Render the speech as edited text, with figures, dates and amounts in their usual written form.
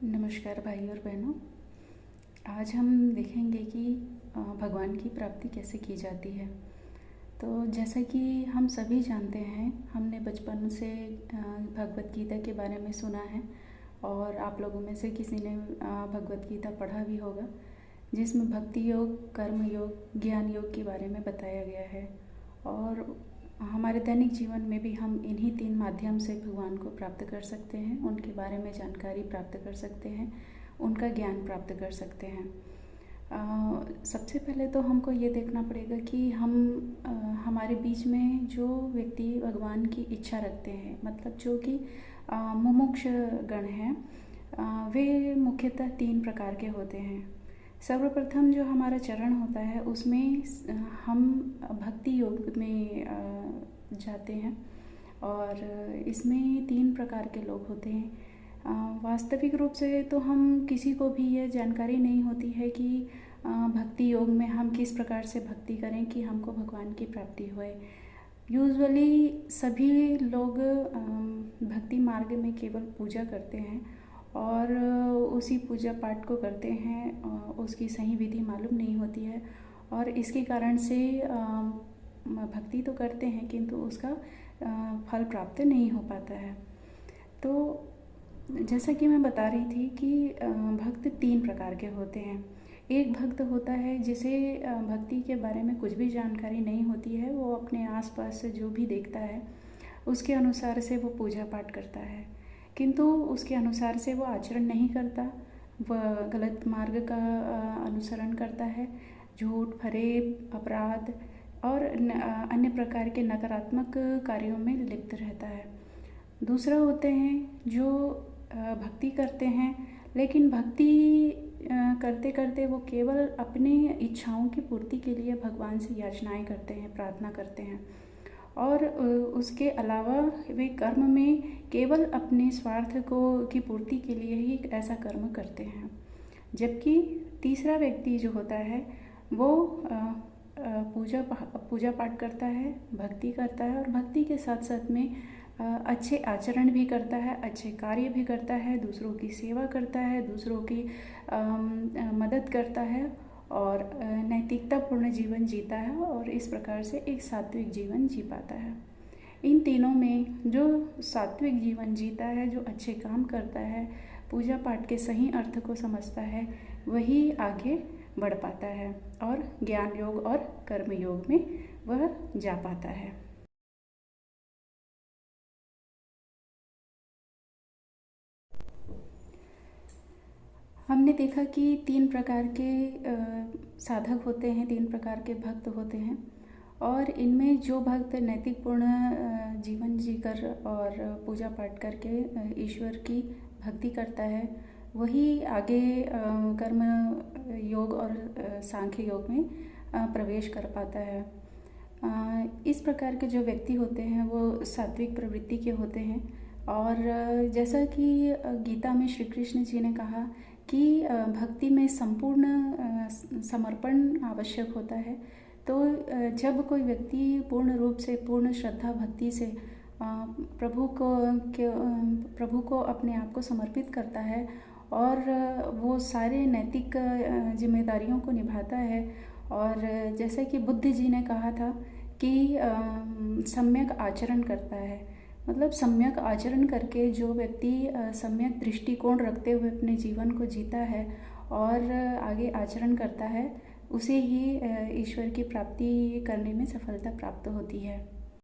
नमस्कार भाई और बहनों। आज हम देखेंगे कि भगवान की प्राप्ति कैसे की जाती है। तो जैसा कि हम सभी जानते हैं, हमने बचपन से भगवत गीता के बारे में सुना है और आप लोगों में से किसी ने भगवत गीता पढ़ा भी होगा, जिसमें भक्ति योग, कर्म योग, ज्ञान योग के बारे में बताया गया है। और हमारे दैनिक जीवन में भी हम इन्हीं 3 माध्यम से भगवान को प्राप्त कर सकते हैं, उनके बारे में जानकारी प्राप्त कर सकते हैं, उनका ज्ञान प्राप्त कर सकते हैं। सबसे पहले तो हमको ये देखना पड़ेगा कि हमारे बीच में जो व्यक्ति भगवान की इच्छा रखते हैं, मतलब जो कि मुमुक्ष गण हैं, वे मुख्यतः 3 प्रकार के होते हैं। सर्वप्रथम जो हमारा चरण होता है उसमें हम भक्ति योग में जाते हैं और इसमें 3 प्रकार के लोग होते हैं। वास्तविक रूप से तो हम किसी को भी यह जानकारी नहीं होती है कि भक्ति योग में हम किस प्रकार से भक्ति करें कि हमको भगवान की प्राप्ति होए। यूजुअली सभी लोग भक्ति मार्ग में केवल पूजा करते हैं और उसी पूजा पाठ को करते हैं, उसकी सही विधि मालूम नहीं होती है और इसके कारण से भक्ति तो करते हैं किंतु उसका फल प्राप्त नहीं हो पाता है। तो जैसा कि मैं बता रही थी कि भक्त 3 प्रकार के होते हैं। एक भक्त होता है जिसे भक्ति के बारे में कुछ भी जानकारी नहीं होती है, वो अपने आसपास से जो भी देखता है उसके अनुसार से वो पूजा पाठ करता है, किंतु उसके अनुसार से वो आचरण नहीं करता, वह गलत मार्ग का अनुसरण करता है, झूठ, फरेब, अपराध और अन्य प्रकार के नकारात्मक कार्यों में लिप्त रहता है। दूसरा होते हैं जो भक्ति करते हैं, लेकिन भक्ति करते करते वो केवल अपनी इच्छाओं की पूर्ति के लिए भगवान से याचनाएं करते हैं, प्रार्थना करते हैं और उसके अलावा वे कर्म में केवल अपने स्वार्थ की पूर्ति के लिए ही ऐसा कर्म करते हैं। जबकि तीसरा व्यक्ति जो होता है वो पूजा पाठ करता है, भक्ति करता है और भक्ति के साथ साथ में अच्छे आचरण भी करता है, अच्छे कार्य भी करता है, दूसरों की सेवा करता है, दूसरों की मदद करता है और नैतिकतापूर्ण जीवन जीता है और इस प्रकार से एक सात्विक जीवन जी पाता है। इन तीनों में जो सात्विक जीवन जीता है, जो अच्छे काम करता है, पूजा पाठ के सही अर्थ को समझता है, वही आगे बढ़ पाता है और ज्ञान योग और कर्म योग में वह जा पाता है। हमने देखा कि 3 प्रकार के साधक होते हैं, 3 प्रकार के भक्त होते हैं और इनमें जो भक्त नैतिकपूर्ण जीवन जीकर और पूजा पाठ करके ईश्वर की भक्ति करता है, वही आगे कर्म योग और सांख्य योग में प्रवेश कर पाता है। इस प्रकार के जो व्यक्ति होते हैं वो सात्विक प्रवृत्ति के होते हैं और जैसा कि गीता में श्री कृष्ण जी ने कहा कि भक्ति में संपूर्ण समर्पण आवश्यक होता है। तो जब कोई व्यक्ति पूर्ण रूप से, पूर्ण श्रद्धा भक्ति से प्रभु को अपने आप को समर्पित करता है और वो सारे नैतिक जिम्मेदारियों को निभाता है और जैसे कि बुद्ध जी ने कहा था कि सम्यक आचरण करता है, मतलब सम्यक आचरण करके जो व्यक्ति सम्यक दृष्टिकोण रखते हुए अपने जीवन को जीता है और आगे आचरण करता है, उसे ही ईश्वर की प्राप्ति करने में सफलता प्राप्त होती है।